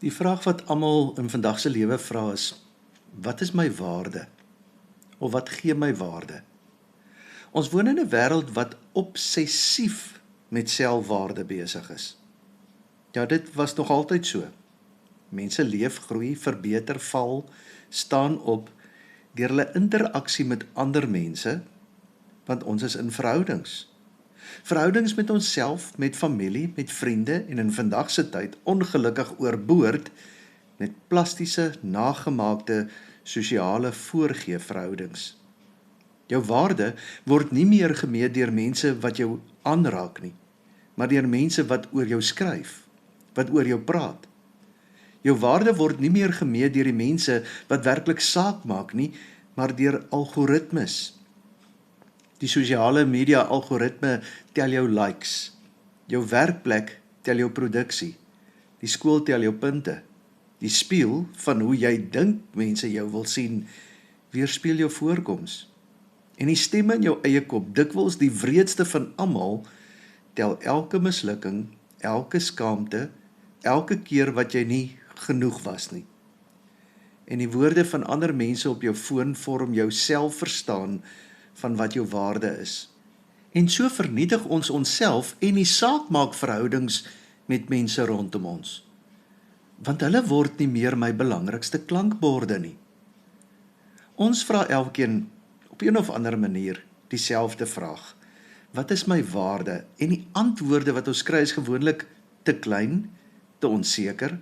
Die vraag wat almal in vandag se lewe vra is, wat is my waarde? Of wat gee my waarde? Ons woon in 'n wêreld wat obsessief met selfwaarde besig is. Ja, dit was nog altyd so. Mense leef, groei, verbeter, val, staan op deur hulle interaksie met ander mense, want ons is in verhoudings. Verhoudings met onsself, met familie, met vriende en in vandag se tyd ongelukkig oorboord met plastiese, nagemaakte sosiale voorgeefverhoudings. Jou waarde word nie meer gemeet deur mense wat jou aanraak nie, maar deur mense wat oor jou skryf, wat oor jou praat. Jou waarde word nie meer gemeet deur die mense wat werklik saak maak nie, maar deur algoritmes. Die sosiale media algoritme tel jou likes, jou werkplek tel jou produksie, die skool tel jou punte, die spieël van hoe jy dink mense jou wil sien, weerspieël jou voorkoms. En die stemme in jou eie kop, dikwels die wreedste van almal, tel elke mislukking, elke skaamte, elke keer wat jy nie genoeg was nie. En die woorde van ander mense op jou foon vorm jou selfverstaan van wat jou waarde is. En so vernietig ons onsself en die saak maak verhoudings met mense rondom ons. Want hulle word nie meer my belangrikste klankborde nie. Ons vra elkeen op een of ander manier dieselfde vraag. Wat is my waarde? En die antwoorde wat ons kry is gewoonlik te klein, te onseker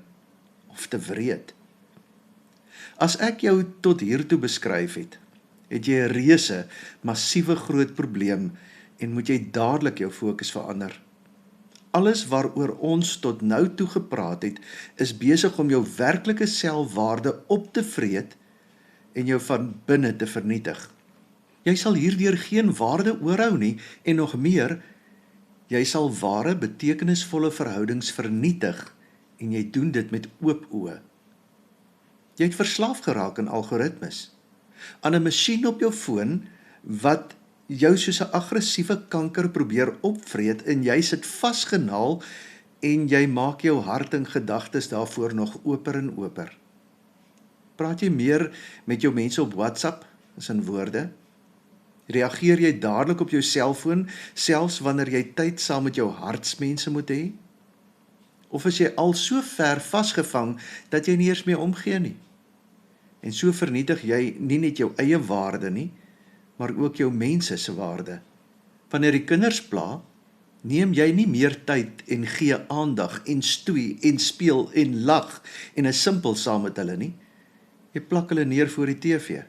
of te wreed. As ek jou tot hiertoe beskryf het, het jy 'n reuse, massiewe groot probleem en moet jy dadelik jou fokus verander. Alles waaroor ons tot nou toe gepraat het, is besig om jou werklike selfwaarde op te vreet en jou van binne te vernietig. Jy sal hierdeur geen waarde oorhou nie en nog meer, jy sal ware, betekenisvolle verhoudings vernietig en jy doen dit met oop oë. Jy het verslaaf geraak aan algoritmes, aan 'n masjien op jou foon wat jou soos 'n aggressiewe kanker probeer opvreet en jy sit vasgenaal en jy maak jou hart en gedagtes daarvoor nog oper en oper. Praat jy meer met jou mense op WhatsApp as in woorde? Reageer jy dadelik op jou selfoon, selfs wanneer jy tyd saam met jou hartsmense moet hê? Of is jy al so ver vasgevang dat jy nie eers meer omgee nie? En so vernietig jy nie net jou eie waarde nie, maar ook jou mense se waarde. Wanneer die kinders pla, neem jy nie meer tyd en gee aandag en stoei en speel en lag en is simpel saam met hulle nie. Jy plak hulle neer voor die TV.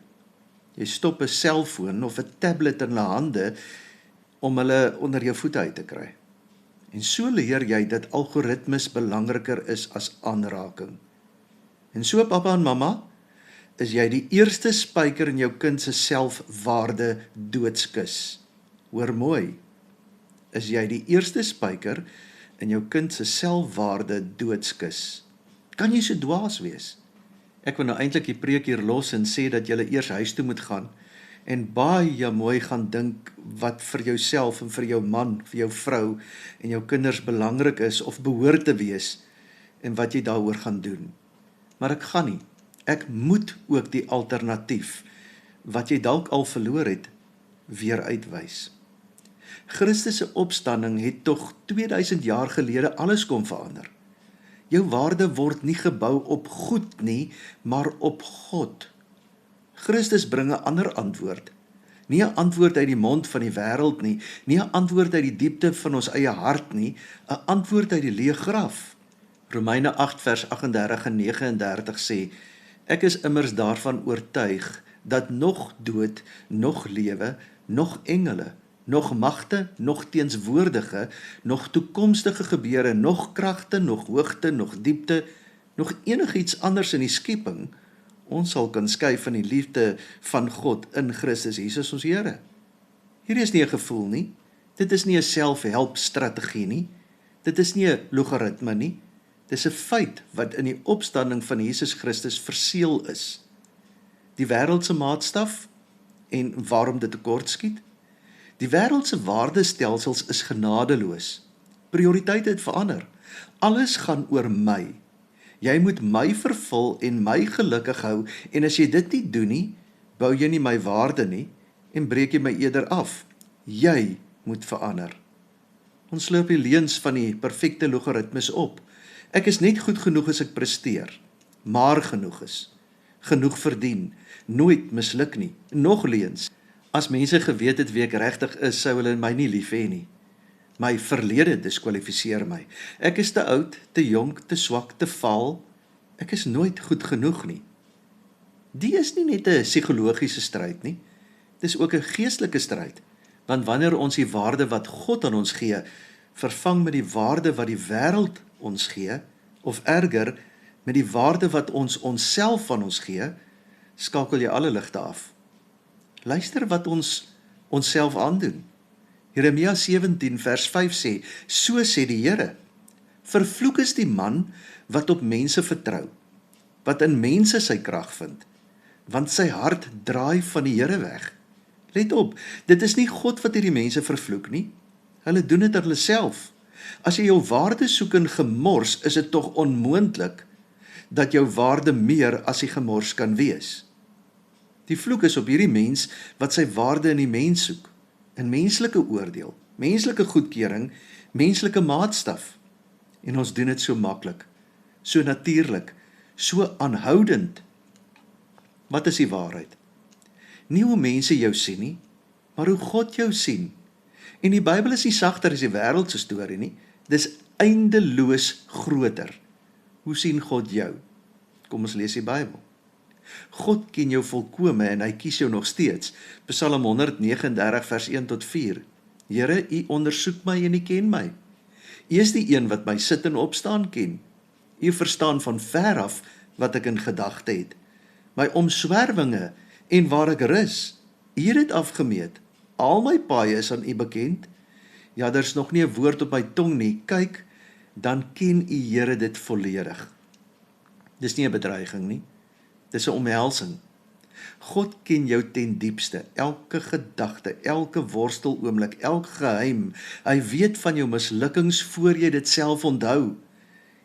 Jy stop 'n selfoon of 'n tablet in hulle hande om hulle onder jou voete uit te kry. En so leer jy dat algoritmes belangriker is as aanraking. En so, pappa en mamma, is jy die eerste spyker in jou kind se selfwaarde doodskus. Hoor mooi, is jy die eerste spyker in jou kind se selfwaarde doodskus. Kan jy so dwaas wees? Ek wil nou eintlik die preek hier los en sê dat jy eers huis toe moet gaan en baie mooi gaan dink wat vir jouself en vir jou man, vir jou vrou en jou kinders belangrik is of behoort te wees en wat jy daaroor gaan doen. Maar ek gaan nie. Ek moet ook die alternatief, wat jy dalk al verloor het, weer uitwys. Christus se opstanding het tog 2000 jaar gelede alles kom verander. Jou waarde word nie gebou op goed nie, maar op God. Christus bring 'n ander antwoord. Nie 'n antwoord uit die mond van die wêreld nie, nie 'n antwoord uit die diepte van ons eie hart nie, 'n antwoord uit die leë graf. Romeine 8 vers 38 en 39 sê, ek is immers daarvan oortuig, dat nog dood, nog lewe, nog engele, nog magte, nog teenswoordige, nog toekomstige gebeure, nog kragte, nog hoogte, nog diepte, nog enigiets anders in die skepping, ons sal kan skei van die liefde van God in Christus Jesus ons Here. Hierdie is nie 'n gevoel nie, dit is nie 'n selfhelpstrategie nie, dit is nie 'n logaritme nie, dit is 'n feit wat in die opstanding van Jesus Christus verseël is. Die wêreldse maatstaf en waarom dit tekortskiet? Die wêreldse waardestelsels is genadeloos. Prioriteite het verander. Alles gaan oor my. Jy moet my vervul en my gelukkig hou, en as jy dit nie doen nie, bou jy nie my waarde nie, en breek jy my eerder af. Jy moet verander. Ons loop die leuns van die perfekte logaritmes op. Ek is net goed genoeg as ek presteer, maar genoeg is, genoeg verdien, nooit misluk nie, nog leuns. As mense geweet het wie ek regtig is, sou hulle my nie lief hê nie. My verlede diskwalifiseer my. Ek is te oud, te jonk, te swak, te vaal. Ek is nooit goed genoeg nie. Die is nie net 'n psigologiese stryd nie. Dis ook 'n geestelike stryd. Want wanneer ons die waarde wat God aan ons gee, vervang met die waarde wat die wêreld ons gee, of erger, met die waarde wat ons onsself van ons gee, skakel jy alle ligte af. Luister wat ons onsself aandoen. Jeremia 17 vers 5 sê, so sê die Here, vervloek is die man wat op mense vertrou, wat in mense sy krag vind, want sy hart draai van die Here weg. Let op, dit is nie God wat hierdie mense vervloek nie, hulle doen dit aan hulle self. As jy jou waarde soek in gemors, is dit tog onmoontlik dat jou waarde meer as die gemors kan wees. Die vloek is op hierdie mens wat sy waarde in die mens soek, in menslike oordeel, menslike goedkeuring, menslike maatstaf. En ons doen dit so maklik, so natuurlik, so aanhoudend. Wat is die waarheid? Nie hoe mense jou sien nie, maar hoe God jou sien. En die Bybel is nie sagter as die wêreld se storie nie, dis eindeloos groter. Hoe sien God jou? Kom ons lees die Bybel. God ken jou volkome en hy kies jou nog steeds. Psalm 139 vers 1 tot 4. Here, u ondersoek my en u ken my. U is die een wat my sit en opstaan ken. U verstaan van ver af wat ek in gedagte het. My omswervinge en waar ek rus, u het dit afgemeet. Al my paaie is aan u bekend. Ja, daar's nog nie 'n woord op my tong nie. Kyk, dan ken u Here dit volledig. Dis nie 'n bedreiging nie. Dis 'n omhelsing. God ken jou ten diepste, elke gedagte, elke worsteloomlik, elk geheim. Hy weet van jou mislukkings voor jy dit self onthou.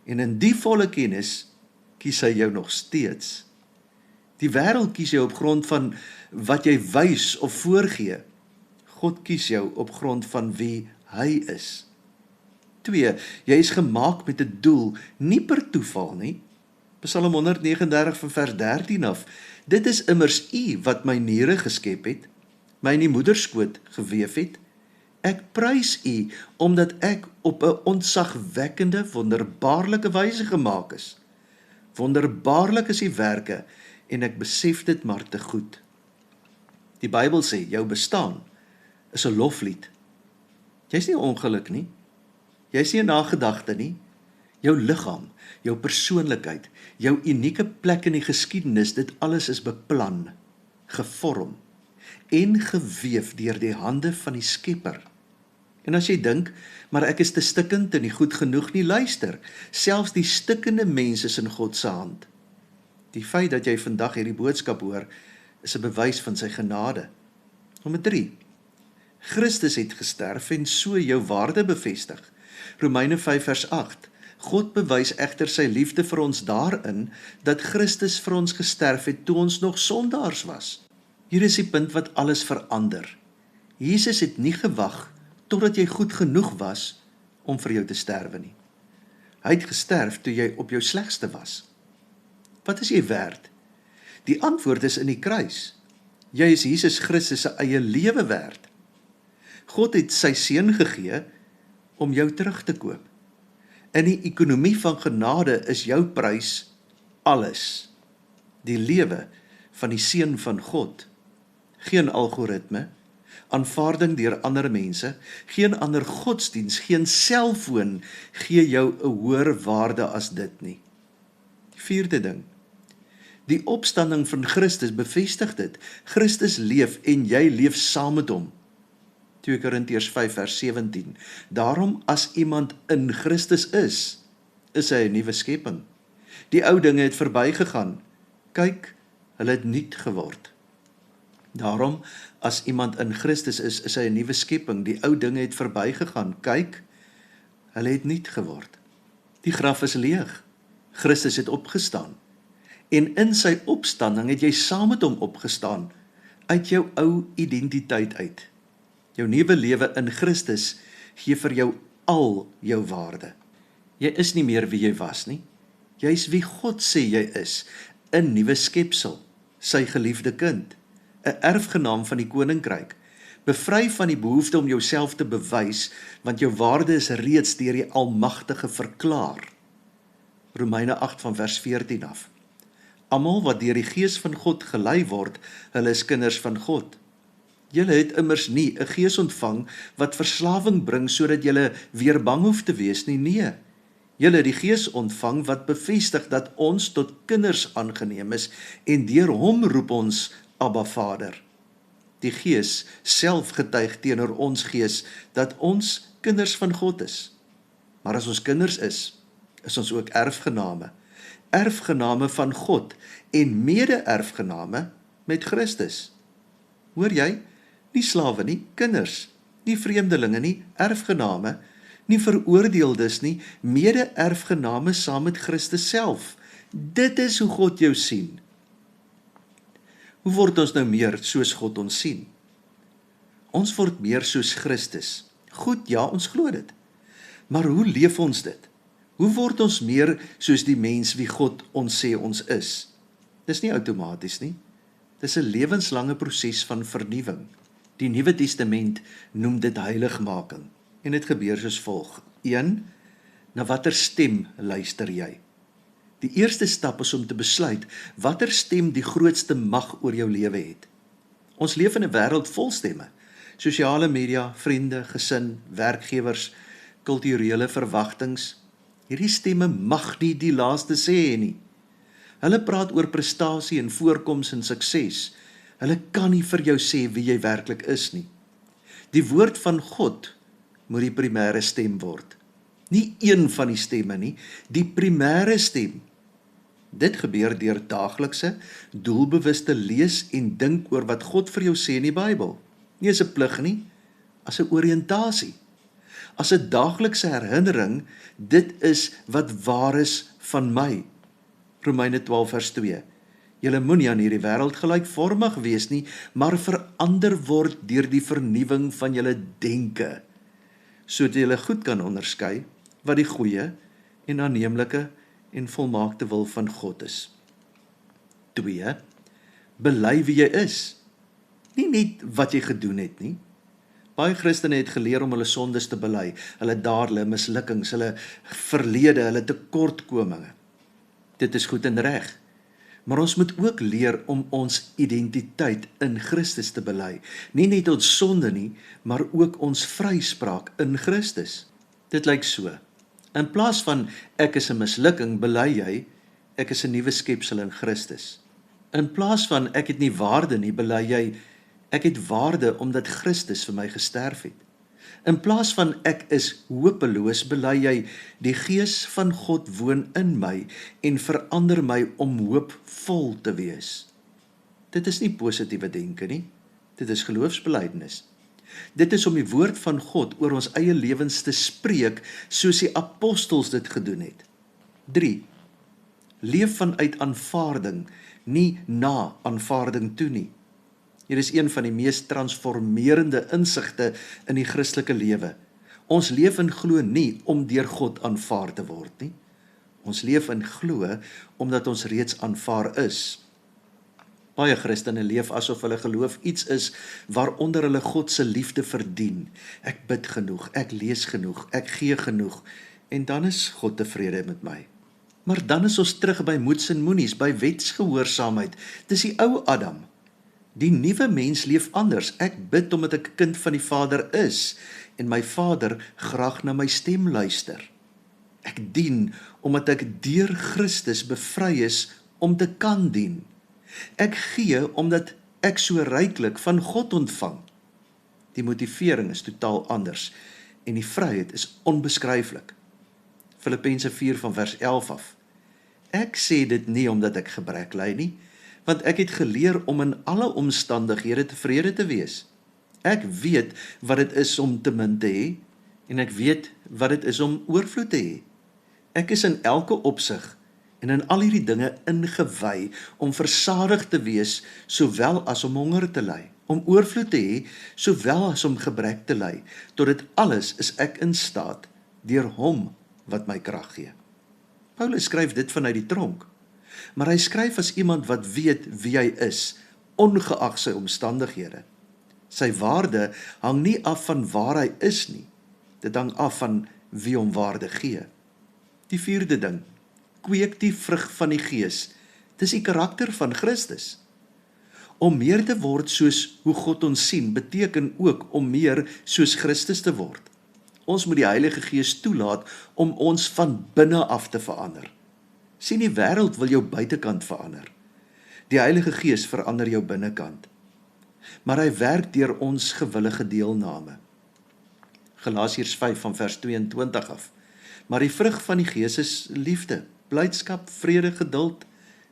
En in die volle kennis kies hy jou nog steeds. Die wêreld kies jou op grond van wat jy wys of voorgee. God kies jou op grond van wie hy is. 2. Jy is gemaak met 'n doel, nie per toeval nie. Psalm 139 van vers 13 af. Dit is immers u wat my niere geskep het, my in die moederskoot geweef het. Ek prys u, omdat ek op 'n ontzagwekkende, wonderbaarlike wyse gemaak is. Wonderbaarlik is die werke, en ek besef dit maar te goed. Die Bybel sê, jou bestaan is 'n loflied. Jy's nie ongeluk nie, jy's nie 'n nagedagte nie. Jou liggaam, jou persoonlikheid, jou unieke plek in die geskiedenis, dit alles is beplan, gevorm en geweef deur die hande van die Skepper. En as jy dink, maar ek is te stikkend en nie goed genoeg nie, luister, selfs die stikkende mens is in God se hand. Die feit dat jy vandag hierdie boodskap hoor, is 'n bewys van sy genade. Nommer 3. Christus het gesterf en so jou waarde bevestig. Romeine 5 vers 8. God bewys egter sy liefde vir ons daarin, dat Christus vir ons gesterf het toe ons nog sondaars was. Hier is die punt wat alles verander. Jesus het nie gewag totdat jy goed genoeg was om vir jou te sterwe nie. Hy het gesterf toe jy op jou slegste was. Wat is jy werd? Die antwoord is in die kruis. Jy is Jesus Christus se eie lewe werd. God het sy seun gegee om jou terug te koop. In die ekonomie van genade is jou prys alles. Die lewe van die seun van God. Geen algoritme, aanvaarding deur ander mense, geen ander godsdiens, geen selfoon gee jou 'n hoër waarde as dit nie. Die 4de ding. Die opstanding van Christus bevestig dit. Christus leef en jy leef saam met hom. 2 Korintiërs 5 vers 17. Daarom as iemand in Christus is hy 'n nuwe skepping. Die ou dinge het verbygegaan. Kyk, hulle het nuut geword. Daarom as iemand in Christus is hy 'n nuwe skepping. Die ou dinge het verbygegaan. Kyk, hulle het nuut geword. Die graf is leeg. Christus het opgestaan. En in sy opstanding het jy saam met hom opgestaan, uit jou ou identiteit uit. Jou nuwe lewe in Christus gee vir jou al jou waarde. Jy is nie meer wie jy was nie. Jy is wie God sê jy is, 'n nuwe skepsel, sy geliefde kind, 'n erfgenaam van die koninkryk, bevry van die behoefte om jouself te bewys, want jou waarde is reeds deur die Almagtige verklaar. Romeine 8 van vers 14 af. Almal wat deur die Gees van God gelei word, hulle is kinders van God. Julle het immers nie 'n gees ontvang wat verslawing bring sodat julle weer bang hoef te wees nie, nee. Julle het die Gees ontvang wat bevestig dat ons tot kinders aangeneem is en deur hom roep ons Abba Vader. Die Gees self getuig teenoor ons gees dat ons kinders van God is. Maar as ons kinders is ons ook erfgename. Erfgename van God en mede-erfgename met Christus. Hoor jy? Nie slawe nie, kinders, nie vreemdelinge nie, erfgename, nie veroordeeldes nie, mede-erfgename saam met Christus self. Dit is hoe God jou sien. Hoe word ons nou meer soos God ons sien? Ons word meer soos Christus. Goed, ja, ons glo dit. Maar hoe leef ons dit? Hoe word ons meer soos die mens wie God ons sê ons is? Dis nie outomaties nie. Dis 'n lewenslange proses van vernuwing. Die Nuwe Testament noem dit heiligmaking. En dit gebeur soos volg. 1. Na watter stem luister jy? Die eerste stap is om te besluit watter stem die grootste mag oor jou lewe het. Ons leef in 'n wêreld vol stemme. Sosiale media, vriende, gesin, werkgewers, kulturele verwagtings. Hierdie stemme mag nie die laaste sê nie. Hulle praat oor prestasie en voorkoms en sukses. Hulle kan nie vir jou sê wie jy werklik is nie. Die woord van God moet die primêre stem word. Nie een van die stemme nie, die primêre stem. Dit gebeur deur daaglikse, doelbewuste lees en dink oor wat God vir jou sê in die Bybel. Nie as 'n plig nie, as 'n oriëntasie. As 'n daaglikse herinnering, dit is wat waar is van my. Romeine 12 vers 2. Julle moenie aan hierdie wêreld gelykvormig wees nie, maar verander word deur die vernuwing van julle denke, sodat julle goed kan onderskei wat die goeie en aanneemlike en volmaakte wil van God is. 2. Bely wie jy is. Nie net wat jy gedoen het nie. Baie Christene het geleer om hulle sondes te bely, hulle dade, hulle mislukkings, hulle verlede, hulle tekortkominge. Dit is goed en reg. Maar ons moet ook leer om ons identiteit in Christus te bely. Nie net ons sonde nie, maar ook ons vryspraak in Christus. Dit lyk so. In plaas van ek is 'n mislukking, bely jy ek is 'n nuwe skepsel in Christus. In plaas van ek het nie waarde nie, bely jy ek het waarde omdat Christus vir my gesterf het. In plaas van ek is hopeloos, bely jy die Gees van God woon in my en verander my om hoopvol te wees. Dit is nie positiewe denke nie, dit is geloofsbelydenis. Dit is om die woord van God oor ons eie lewens te spreek soos die apostels dit gedoen het. 3. Leef vanuit aanvaarding, nie na aanvaarding toe nie. Hier is een van die mees transformerende insigte in die Christelike lewe. Ons leef en glo nie om deur God aanvaar te word nie. Ons leef en glo omdat ons reeds aanvaar is. Baie Christene leef asof hulle geloof iets is waaronder hulle God se liefde verdien. Ek bid genoeg, ek lees genoeg, ek gee genoeg en dan is God tevrede met my. Maar dan is ons terug by moeds en moenies, by wetsgehoorsaamheid. Dis die ou Adam. Die nuwe mens leef anders. Ek bid omdat ek 'n kind van die Vader is en my Vader graag na my stem luister. Ek dien omdat ek deur Christus bevry is om te kan dien. Ek gee omdat ek so ryklik van God ontvang. Die motivering is totaal anders en die vryheid is onbeskryflik. Filippense 4 van vers 11 af. Ek sê dit nie omdat ek gebrek ly nie, want ek het geleer om in alle omstandighede tevrede te wees. Ek weet wat dit is om te min te hê, en ek weet wat dit is om oorvloed te hê. Ek is in elke opsig en in al hierdie dinge ingewy om versadig te wees, sowel as om honger te ly, om oorvloed te hê, sowel as om gebrek te ly. Tot dit alles is ek in staat deur hom wat my krag gee. Paulus skryf dit vanuit die tronk, maar hy skryf as iemand wat weet wie hy is, ongeag sy omstandighede. Sy waarde hang nie af van waar hy is nie, dit hang af van wie hom waarde gee. Die vierde ding, kweek die vrug van die Gees. Dis die karakter van Christus. Om meer te word soos hoe God ons sien, beteken ook om meer soos Christus te word. Ons moet die Heilige Gees toelaat om ons van binne af te verander. Sien, die wêreld wil jou buitekant verander. Die Heilige Gees verander jou binnekant. Maar hy werk deur ons gewillige deelname. Galasiërs 5 van vers 22 af. Maar die vrug van die Gees is liefde, blydskap, vrede, geduld,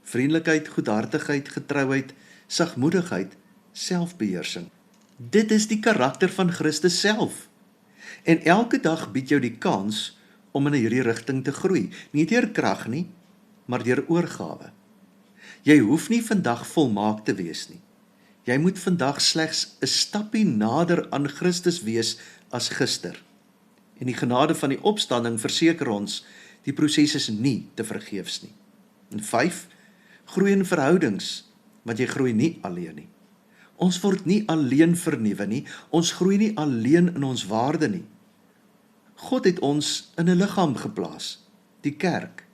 vriendelikheid, goedhartigheid, getrouheid, sagmoedigheid, selfbeheersing. Dit is die karakter van Christus self. En elke dag bied jou die kans om in hierdie rigting te groei. Nie deur krag nie, maar deur oorgawe. Jy hoef nie vandag volmaak te wees nie. Jy moet vandag slegs 'n stappie nader aan Christus wees as gister. En die genade van die opstanding verseker ons, die proses is nie te vergeefs nie. En 5, groei in verhoudings, want jy groei nie alleen nie. Ons word nie alleen vernuwe nie, ons groei nie alleen in ons waarde nie. God het ons in 'n liggaam geplaas, die kerk.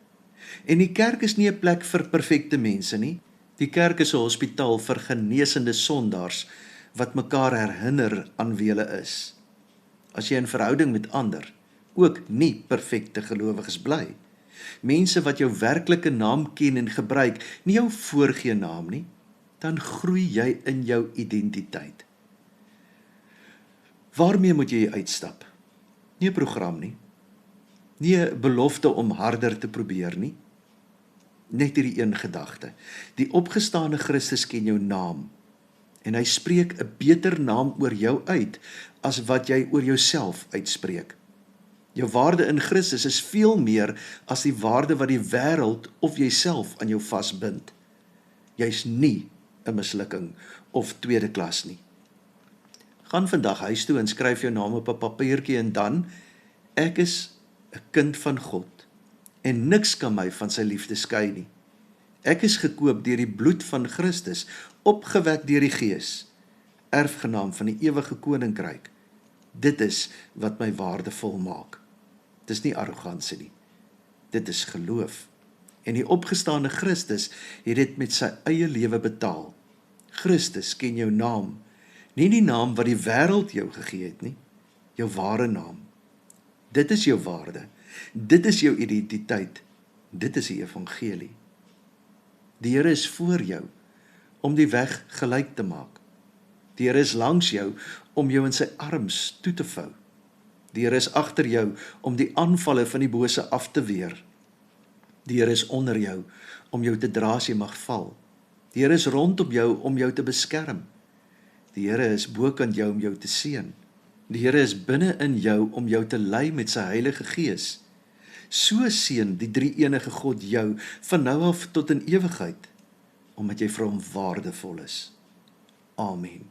En die kerk is nie 'n plek vir perfekte mense nie. Die kerk is 'n hospitaal vir genesende sondaars wat mekaar herinner aan wie hulle is. As jy in verhouding met ander ook nie perfekte gelowiges bly, mense wat jou werklike naam ken en gebruik, nie jou voorgee naam nie, dan groei jy in jou identiteit. Waarmee moet jy uitstap? Nie 'n program nie, nie 'n belofte om harder te probeer nie, net hierdie een gedagte. Die opgestane Christus ken jou naam, en hy spreek 'n beter naam oor jou uit, as wat jy oor jouself uitspreek. Jou waarde in Christus is veel meer as die waarde wat die wêreld of jouself aan jou vasbind. Jy's nie 'n mislukking of tweede klas nie. Gaan vandag huis toe en skryf jou naam op 'n papiertjie en dan, ek is 'n kind van God en niks kan my van sy liefde skei nie. Ek is gekoop deur die bloed van Christus, opgewek deur die Gees, erfgenaam van die ewige koninkryk. Dit is wat my waardevol maak. Dis nie arrogansie nie. Dit is geloof. En die opgestane Christus het dit met sy eie lewe betaal. Christus ken jou naam, nie die naam wat die wêreld jou gegee het nie, jou ware naam. Dit is jou waarde, dit is jou identiteit, dit is die evangelie. Die Here is voor jou, om die weg gelyk te maak. Die Here is langs jou, om jou in sy arms toe te vou. Die Here is agter jou, om die aanvalle van die bose af te weer. Die Here is onder jou, om jou te dra as jy mag val. Die Here is rondom jou, om jou te beskerm. Die Here is bokant jou, om jou te seën. Die Here is binne in jou, om jou te lei met sy Heilige Gees. So seën die drie-enige God jou, van nou af tot in ewigheid, omdat jy vir hom waardevol is. Amen.